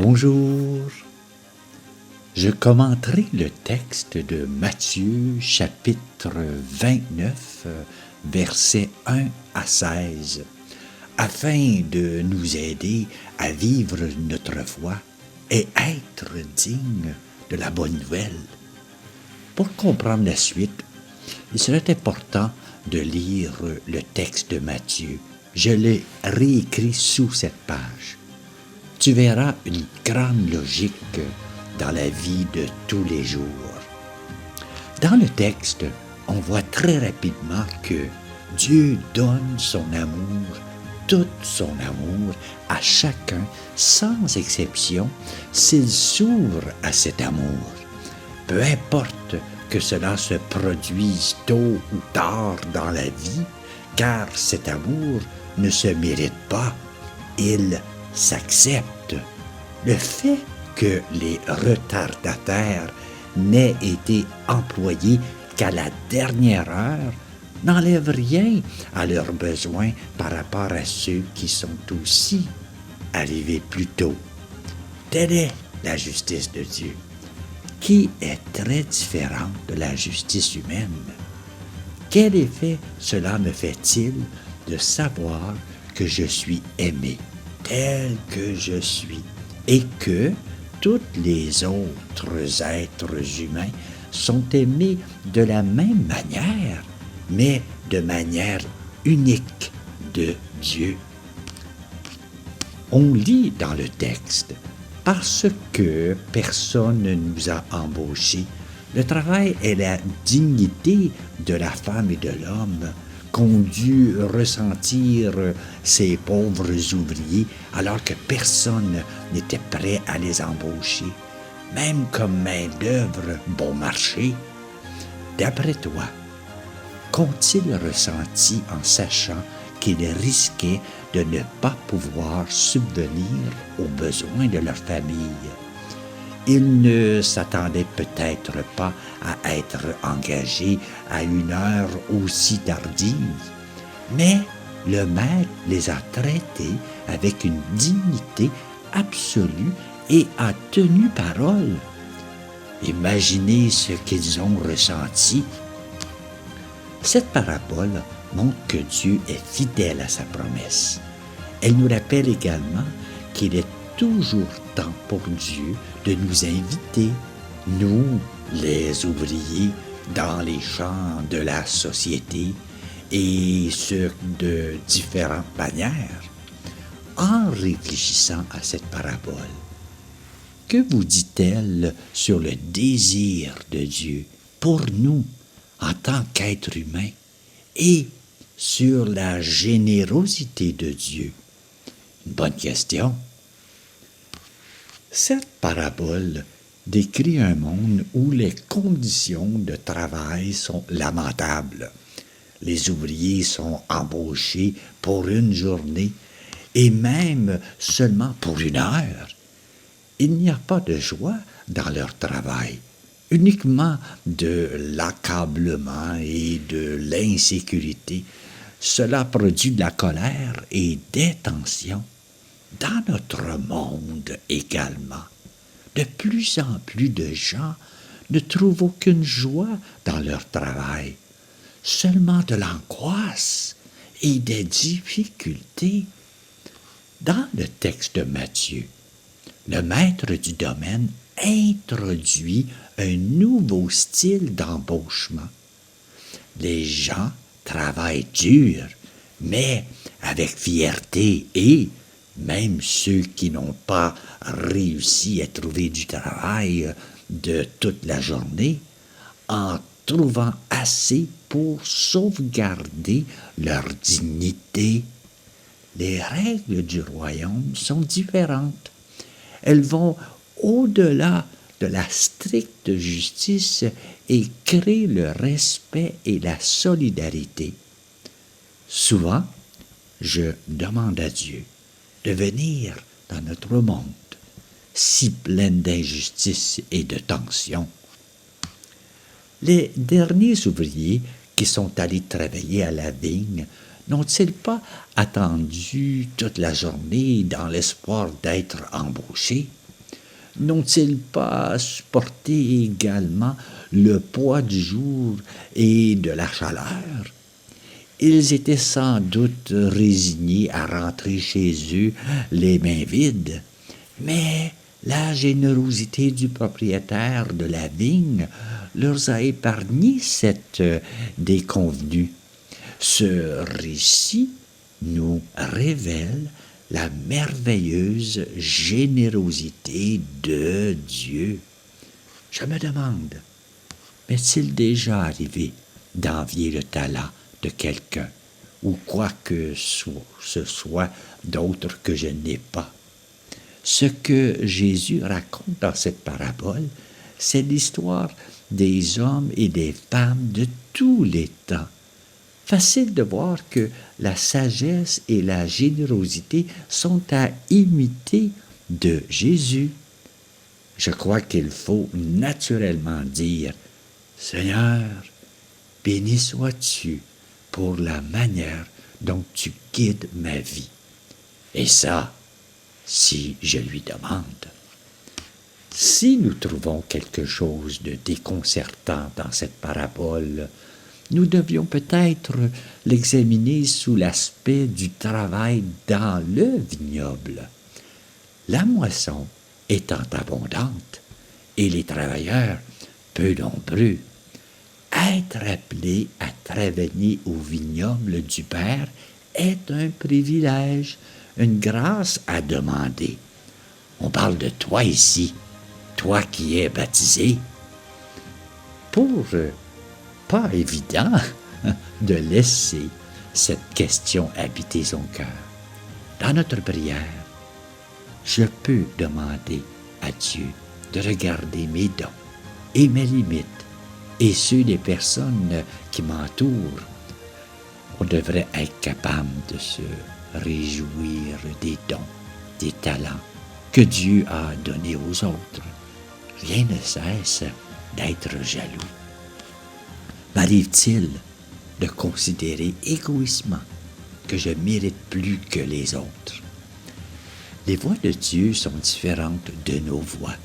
Bonjour. Je commenterai le texte de Matthieu, chapitre 29, versets 1 à 16, afin de nous aider à vivre notre foi et être dignes de la bonne nouvelle. Pour comprendre la suite, il serait important de lire le texte de Matthieu. Je l'ai réécrit sous cette page. Tu verras une grande logique dans la vie de tous les jours. Dans le texte, on voit très rapidement que Dieu donne son amour, tout son amour, à chacun, sans exception, s'il s'ouvre à cet amour. Peu importe que cela se produise tôt ou tard dans la vie, car cet amour ne se mérite pas, il s'accepte. Le fait que les retardataires n'aient été employés qu'à la dernière heure n'enlève rien à leurs besoins par rapport à ceux qui sont aussi arrivés plus tôt. Telle est la justice de Dieu, qui est très différente de la justice humaine. Quel effet cela me fait-il de savoir que je suis aimé tel que je suis et que tous les autres êtres humains sont aimés de la même manière, mais de manière unique de Dieu. On lit dans le texte « Parce que personne ne nous a embauchés, le travail et la dignité de la femme et de l'homme qu'ont dû ressentir ces pauvres ouvriers alors que personne n'était prêt à les embaucher, même comme main-d'œuvre bon marché. D'après toi, qu'ont-ils ressenti en sachant qu'ils risquaient de ne pas pouvoir subvenir aux besoins de leur famille? Ils ne s'attendaient peut-être pas à être engagés à une heure aussi tardive, mais le maître les a traités avec une dignité absolue et a tenu parole. Imaginez ce qu'ils ont ressenti. Cette parabole montre que Dieu est fidèle à sa promesse. Elle nous rappelle également qu'il est toujours temps pour Dieu de nous inviter, nous, les ouvriers, dans les champs de la société, et ce de différentes manières. En réfléchissant à cette parabole, que vous dit-elle sur le désir de Dieu pour nous en tant qu'êtres humains et sur la générosité de Dieu? Une bonne question. Cette parabole décrit un monde où les conditions de travail sont lamentables. Les ouvriers sont embauchés pour une journée et même seulement pour une heure. Il n'y a pas de joie dans leur travail, uniquement de l'accablement et de l'insécurité. Cela produit de la colère et des tensions. Dans notre monde également, de plus en plus de gens ne trouvent aucune joie dans leur travail, seulement de l'angoisse et des difficultés. Dans le texte de Matthieu, le maître du domaine introduit un nouveau style d'embauchement. Les gens travaillent dur, mais avec fierté et même ceux qui n'ont pas réussi à trouver du travail de toute la journée, en trouvant assez pour sauvegarder leur dignité. Les règles du royaume sont différentes. Elles vont au-delà de la stricte justice et créent le respect et la solidarité. Souvent, je demande à Dieu de venir dans notre monde, si plein d'injustice et de tension. Les derniers ouvriers qui sont allés travailler à la vigne n'ont-ils pas attendu toute la journée dans l'espoir d'être embauchés? n'ont-ils pas supporté également le poids du jour et de la chaleur? Ils étaient sans doute résignés à rentrer chez eux les mains vides, mais la générosité du propriétaire de la vigne leur a épargné cette déconvenue. Ce récit nous révèle la merveilleuse générosité de Dieu. Je me demande, m'est-il déjà arrivé d'envier le talent de quelqu'un, ou quoi que ce soit d'autre que je n'ai pas? Ce que Jésus raconte dans cette parabole, c'est l'histoire des hommes et des femmes de tous les temps. Facile de voir que la sagesse et la générosité sont à imiter de Jésus. Je crois qu'il faut naturellement dire « Seigneur, béni sois-tu pour la manière dont tu guides ma vie. » Et ça, si je lui demande. Si nous trouvons quelque chose de déconcertant dans cette parabole, nous devions peut-être l'examiner sous l'aspect du travail dans le vignoble. La moisson étant abondante et les travailleurs peu nombreux, être appelé à travailler au vignoble du Père est un privilège, une grâce à demander. On parle de toi ici, toi qui es baptisé. Pas évident de laisser cette question habiter son cœur. Dans notre prière, je peux demander à Dieu de regarder mes dons et mes limites et ceux des personnes qui m'entourent. On devrait être capable de se réjouir des dons, des talents que Dieu a donnés aux autres. Rien ne cesse d'être jaloux. M'arrive-t-il de considérer égoïstement que je mérite plus que les autres? Les voies de Dieu sont différentes de nos voies.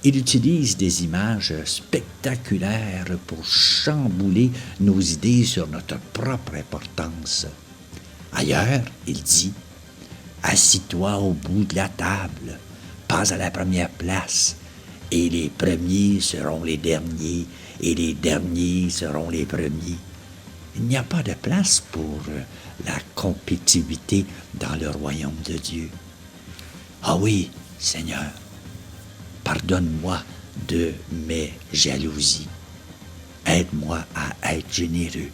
Il utilise des images spectaculaires pour chambouler nos idées sur notre propre importance. Ailleurs, il dit « Assis-toi au bout de la table, pas à la première place, et les premiers seront les derniers, et les derniers seront les premiers. » Il n'y a pas de place pour la compétitivité dans le royaume de Dieu. Ah oui, Seigneur, pardonne-moi de mes jalousies. Aide-moi à être généreux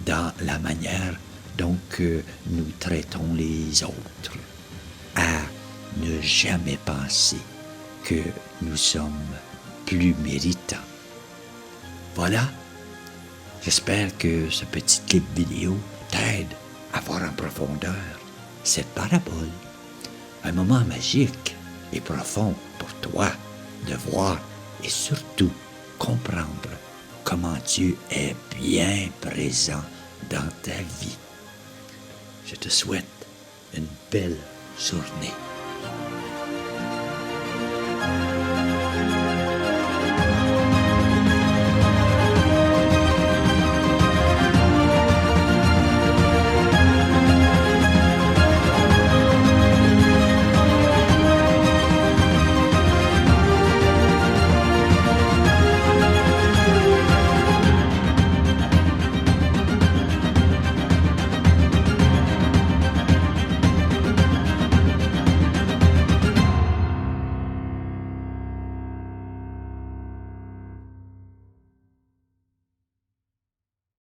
dans la manière dont nous traitons les autres, à ne jamais penser que nous sommes plus méritants. Voilà, j'espère que ce petit clip vidéo t'aide à voir en profondeur cette parabole. Un moment magique et profond pour toi de voir et surtout comprendre comment Dieu est bien présent dans ta vie. Je te souhaite une belle journée.